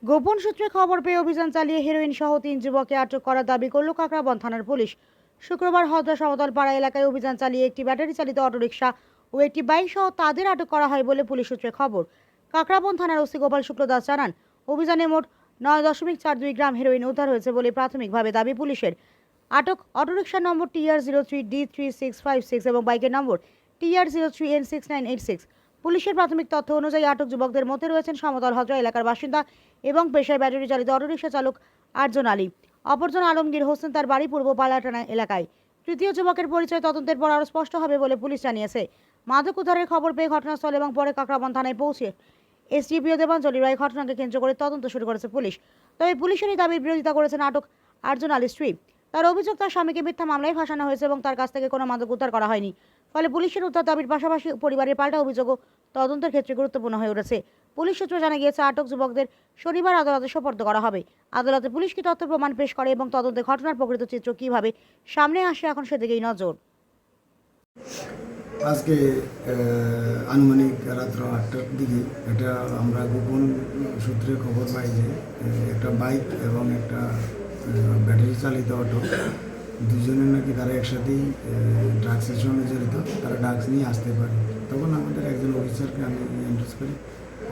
গোপন সূত্রে খবর পেয়ে অভিযান চালিয়ে হেরোইন সহ 3 যুবককে আটক করার দাবি করল কাকরাবন থানার পুলিশ। শুক্রবার হদ্রা সমতল পাড়া এলাকায় অভিযান চালিয়ে একটি ব্যাটারি চালিত অটোরিকশা ও একটি বাইক সহ তাদের আটক করা হয় বলে পুলিশ সূত্রে খবর। কাকরাবন থানার ওসি গোপাল শুক্ল দাস জানান, অভিযানে মোট 9.42 গ্রাম হেরোইন উদ্ধার হয়েছে বলে প্রাথমিকভাবে দাবি পুলিশের। আটক অটোরিকশার নম্বর TR03D3656 এবং বাইকের নম্বর TR03N6986। পুলিশের প্রাথমিক তথ্য অনুযায়ী আটক যুবকদের মধ্যে রয়েছেন সমতল হদ্রা এলাকার বাসিন্দা এবং পেশায় ব্যাটারি চালিত অটোরিকশা চালক আরজন আলী। অপরজন আলমগীর হোসেন, তার বাড়ি পূর্ব পালাটানা এলাকায়। তৃতীয় যুবকের পরিচয় তদন্তের পর আরও স্পষ্ট হবে বলে পুলিশ জানিয়েছে। মাদক উদ্ধারের খবর পেয়ে ঘটনাস্থল এবং পরে কাকরাবন থানায় পৌঁছে এসডিপিও দেবাঞ্জলি রায় ঘটনাকে কেন্দ্র করে তদন্ত শুরু করেছে পুলিশ। তবে পুলিশের এই দাবির বিরোধিতা করেছেন আটক আরজন আলীর স্ত্রী। তার অভিযোগ, তার স্বামীকে মিথ্যা মামলায় ফাঁসানো হয়েছে এবং তার কাছ থেকে কোনো মাদক উদ্ধার করা হয়নি। ফলে পুলিশের উদ্ধার দাবির পাশাপাশি পরিবারের পাল্টা অভিযোগও তদন্তের ক্ষেত্রে গুরুত্বপূর্ণ হয়ে উঠেছে। পুলিশ সূত্রে জানা গিয়েছে, আটক যুবকদের শনিবার আদালতে সোপর্দ করা হবে। আদালতে পুলিশ কি তথ্য প্রমাণ পেশ করে এবং তদন্তে ঘটনার প্রকৃত চিত্র কিভাবে সামনে আসে, এখন সেদিকেই নজর। আজকে আনুমানিক রাত্র 8টার দিকে এটা আমরা গোপন সূত্রে খবর পাই যে একটা বাইক এবং একটা ব্যাটারি চালিত অটো, দুজনের নাকি তারা একসাথেই ড্রাগসের সঙ্গে জড়িত, তারা ড্রাগস নিয়ে আসতে পারে। তখন আমাদের একজন অফিসারকে আমি এন্ট্রেস করি,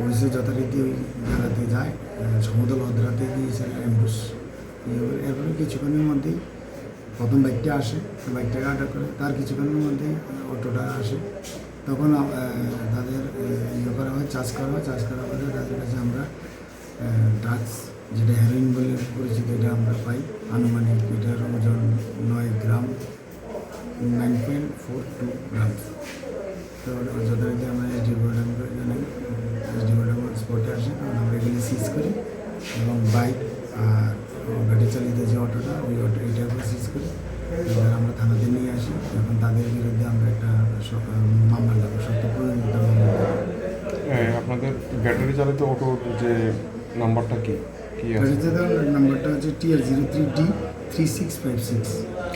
অফিসার যথারীতি ওই জায়গাতে যায়, সমতল হদ্রাতে গিয়েছে অ্যাম্বুস। এরপরে কিছুক্ষণের মধ্যেই প্রথম বাইকটা আসে, বাইকটাকে আটক করে। তার কিছুক্ষণের মধ্যেই অটোটা আসে। তখন তাদের ইয়ে করা হয়, চার্জ করা হয়। চার্জ করার পরে তাদের কাছে আমরা ড্রাগস, যেটা হেরোইন বলে পরিচিত, এটা আমরা পাই। আনুমানিক এটার ওজন 9 গ্রাম, 9.42 গ্রাম। তো যথারীতি আমরা এসডিপিও জানাই, এসডিপিও স্পটে আসে, তখন আমরা এগুলি সিজ করি এবং বাইক আর গাড়ি চালিত যে অটোটা, ওই অটো এটাকে সিজ করি। এবার আমরা থানাতে নিয়ে আসি। এখন তাদের বিরুদ্ধে আমরা একটা মামলা দেবো, সত্য প্রয়োজিত মামলা। আপনাদের ব্যাটারি চালিত অটোর যে নাম্বারটা কি ব্যাটারি চালিত নাম্বারটা হচ্ছে TR03D3656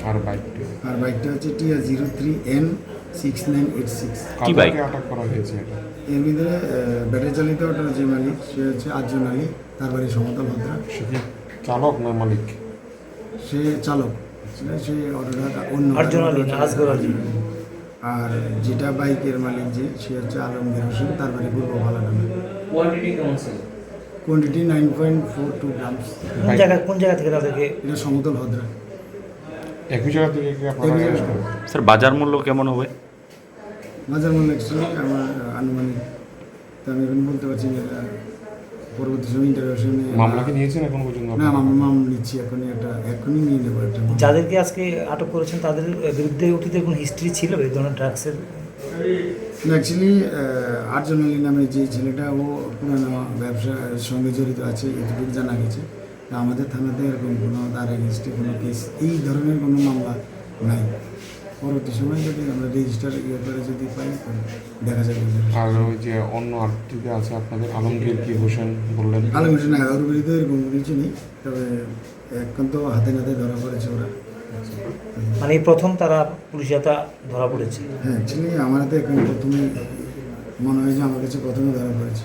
আর বাইকটা হচ্ছে TR03N6986। কি বাইক আটক করা হয়েছে? এর ভিতরে ব্যাটারি চালিত অটোর যে মালিক, সে হচ্ছে আরজন আলী, তার বাড়ি সমতল হদ্রা। সে কি চালক না মালিক? সে চালক, সে অটোটা অন্য আরজন আলী না আসগর আলী। আর যেটা বাইকের মালিক যে, সে হচ্ছে আলমগীর হোসেন, তার বাড়ি পূর্ব পালাটানা। Quantity 9.42 grams. কোন জায়গা থেকে তাদেরকে? এটা সমতল হদ্রা। একই জায়গা থেকে কি আপনারা arrest করেন? স্যার, বাজার মূল্য কেমন হবে? বাজার মূল্য অ্যাকচুয়ালি আমার আনুমানিক তো আমি এখন বলতে পারছি না, পরবর্তী সময় ইন্টারভিউশনে। মামলা কি নিয়েছেন এখন পর্যন্ত? না, মামলা নিচ্ছি, এখনই নিয়ে নেবো একটা। যাদেরকে আজকে আটক করেছেন তাদের বিরুদ্ধে অতীতে কোনো হিস্ট্রি ছিল এই ধরনের ড্রাগসের? অ্যাকচুয়ালি আরজন আলী নামে যে ছেলেটা, ও পুরানো ব্যবসার সঙ্গে জড়িত আছে, এতটুকু জানা গেছে। তা আমাদের থানাতে এরকম কোনো তার এগেনস্টে কোনো কেস, এই ধরনের কোনো মামলা নাই। পরবর্তী সময় যদি আমরা রেজিস্টার করে যদি পাই, দেখা যাবে। আর ওই যে অন্য আটটিতে আছে আপনাদের আলমগীর কি হোসেন বললেন? আলমগীর না, ওর বিরুদ্ধে এরকম কিছু নেই, তবে এখন তো হাতে নাতে ধরা পড়েছে ওরা। মানে এই প্রথম তারা পুলিশ হাতে ধরা পড়েছে? হ্যাঁ, অ্যাকচুয়ালি আমার হাতে এখন প্রথমে মনে হয় যে আমার কাছে প্রথমে ধরা পড়েছে।